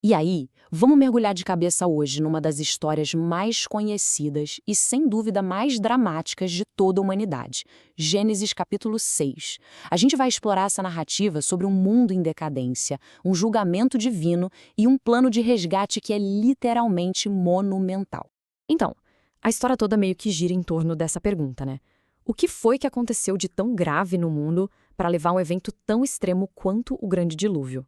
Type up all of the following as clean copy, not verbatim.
E aí, vamos mergulhar de cabeça hoje numa das histórias mais conhecidas e, sem dúvida, mais dramáticas de toda a humanidade, Gênesis capítulo 6. A gente vai explorar essa narrativa sobre um mundo em decadência, um julgamento divino e um plano de resgate que é literalmente monumental. Então, a história toda meio que gira em torno dessa pergunta, né? O que foi que aconteceu de tão grave no mundo para levar um evento tão extremo quanto o Grande Dilúvio?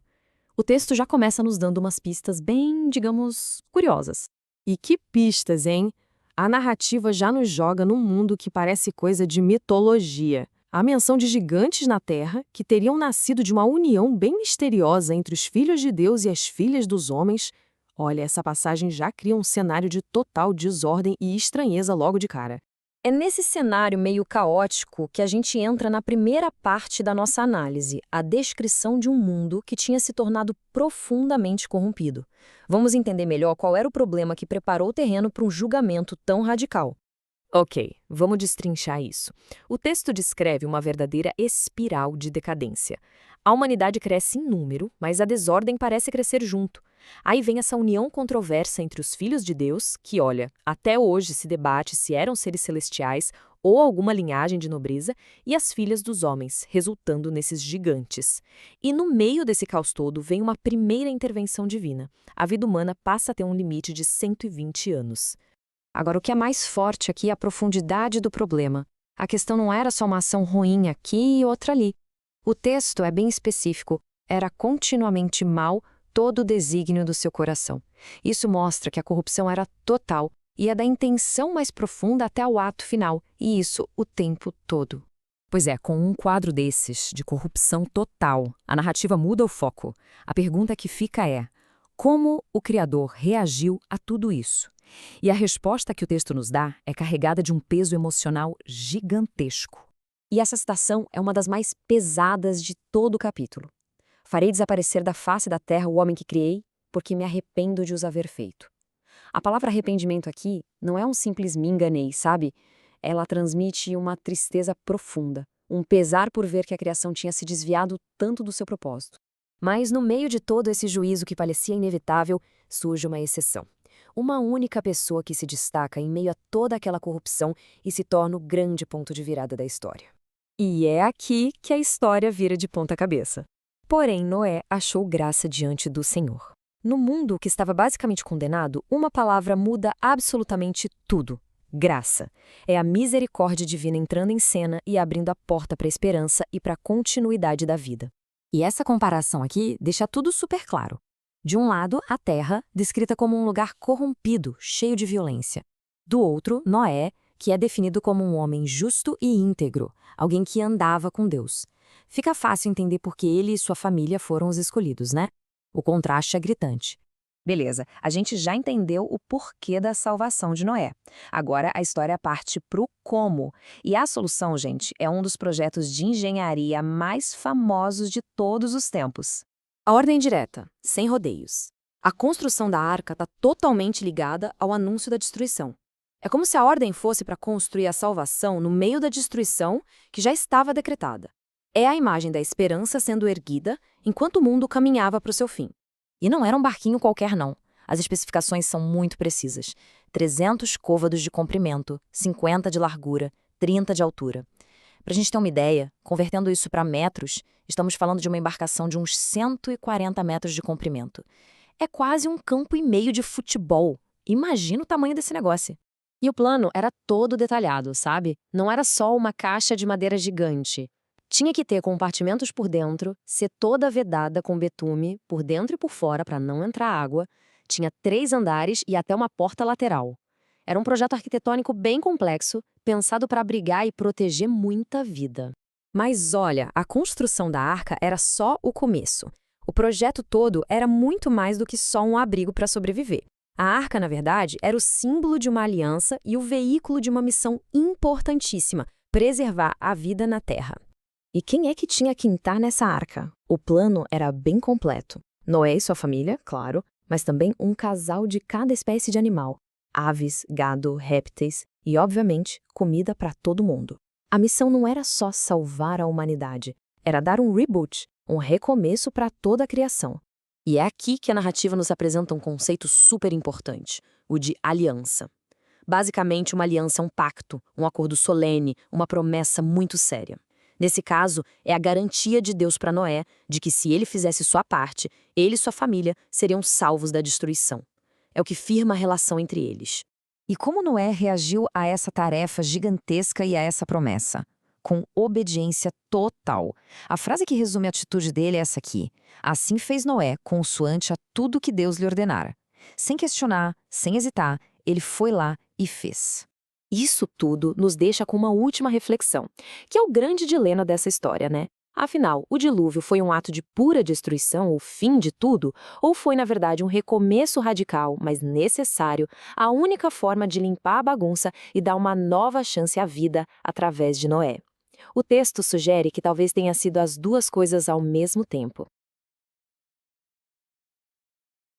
O texto já começa nos dando umas pistas bem, digamos, curiosas. E que pistas, hein? A narrativa já nos joga num mundo que parece coisa de mitologia. A menção de gigantes na Terra, que teriam nascido de uma união bem misteriosa entre os filhos de Deus e as filhas dos homens. Olha, essa passagem já cria um cenário de total desordem e estranheza logo de cara. É nesse cenário meio caótico que a gente entra na primeira parte da nossa análise, a descrição de um mundo que tinha se tornado profundamente corrompido. Vamos entender melhor qual era o problema que preparou o terreno para um julgamento tão radical. Ok, vamos destrinchar isso. O texto descreve uma verdadeira espiral de decadência. A humanidade cresce em número, mas a desordem parece crescer junto. Aí vem essa união controversa entre os filhos de Deus, que, olha, até hoje se debate se eram seres celestiais ou alguma linhagem de nobreza, e as filhas dos homens, resultando nesses gigantes. E no meio desse caos todo vem uma primeira intervenção divina. A vida humana passa a ter um limite de 120 anos. Agora, o que é mais forte aqui é a profundidade do problema. A questão não era só uma ação ruim aqui e outra ali. O texto é bem específico. Era continuamente mau todo o desígnio do seu coração. Isso mostra que a corrupção era total e é da intenção mais profunda até o ato final, e isso o tempo todo. Pois é, com um quadro desses, de corrupção total, a narrativa muda o foco. A pergunta que fica é: como o Criador reagiu a tudo isso? E a resposta que o texto nos dá é carregada de um peso emocional gigantesco. E essa citação é uma das mais pesadas de todo o capítulo. Farei desaparecer da face da terra o homem que criei, porque me arrependo de os haver feito. A palavra arrependimento aqui não é um simples me enganei, sabe? Ela transmite uma tristeza profunda, um pesar por ver que a criação tinha se desviado tanto do seu propósito. Mas no meio de todo esse juízo que parecia inevitável, surge uma exceção. Uma única pessoa que se destaca em meio a toda aquela corrupção e se torna o grande ponto de virada da história. E é aqui que a história vira de ponta cabeça. Porém, Noé achou graça diante do Senhor. No mundo que estava basicamente condenado, uma palavra muda absolutamente tudo: graça. É a misericórdia divina entrando em cena e abrindo a porta para a esperança e para a continuidade da vida. E essa comparação aqui deixa tudo super claro. De um lado, a terra, descrita como um lugar corrompido, cheio de violência. Do outro, Noé, que é definido como um homem justo e íntegro, alguém que andava com Deus. Fica fácil entender por que ele e sua família foram os escolhidos, né? O contraste é gritante. Beleza, a gente já entendeu o porquê da salvação de Noé. Agora a história parte pro como. E a solução, gente, é um dos projetos de engenharia mais famosos de todos os tempos. A ordem direta, sem rodeios. A construção da arca está totalmente ligada ao anúncio da destruição. É como se a ordem fosse para construir a salvação no meio da destruição que já estava decretada. É a imagem da esperança sendo erguida enquanto o mundo caminhava para o seu fim. E não era um barquinho qualquer, não. As especificações são muito precisas. 300 côvados de comprimento, 50 de largura, 30 de altura. Para a gente ter uma ideia, convertendo isso para metros, estamos falando de uma embarcação de uns 140 metros de comprimento. É quase um campo e meio de futebol. Imagina o tamanho desse negócio. E o plano era todo detalhado, sabe? Não era só uma caixa de madeira gigante. Tinha que ter compartimentos por dentro, ser toda vedada com betume, por dentro e por fora para não entrar água. Tinha 3 andares e até uma porta lateral. Era um projeto arquitetônico bem complexo, pensado para abrigar e proteger muita vida. Mas olha, a construção da arca era só o começo. O projeto todo era muito mais do que só um abrigo para sobreviver. A arca, na verdade, era o símbolo de uma aliança e o veículo de uma missão importantíssima: preservar a vida na Terra. E quem é que tinha que entrar nessa arca? O plano era bem completo. Noé e sua família, claro, mas também um casal de cada espécie de animal: aves, gado, répteis e, obviamente, comida para todo mundo. A missão não era só salvar a humanidade, era dar um reboot, um recomeço para toda a criação. E é aqui que a narrativa nos apresenta um conceito super importante, o de aliança. Basicamente, uma aliança é um pacto, um acordo solene, uma promessa muito séria. Nesse caso, é a garantia de Deus para Noé de que se ele fizesse sua parte, ele e sua família seriam salvos da destruição. É o que firma a relação entre eles. E como Noé reagiu a essa tarefa gigantesca e a essa promessa? Com obediência total. A frase que resume a atitude dele é essa aqui: assim fez Noé, consoante a tudo que Deus lhe ordenara. Sem questionar, sem hesitar, ele foi lá e fez. Isso tudo nos deixa com uma última reflexão, que é o grande dilema dessa história, né? Afinal, o dilúvio foi um ato de pura destruição, o fim de tudo, ou foi, na verdade, um recomeço radical, mas necessário, a única forma de limpar a bagunça e dar uma nova chance à vida através de Noé? O texto sugere que talvez tenha sido as duas coisas ao mesmo tempo.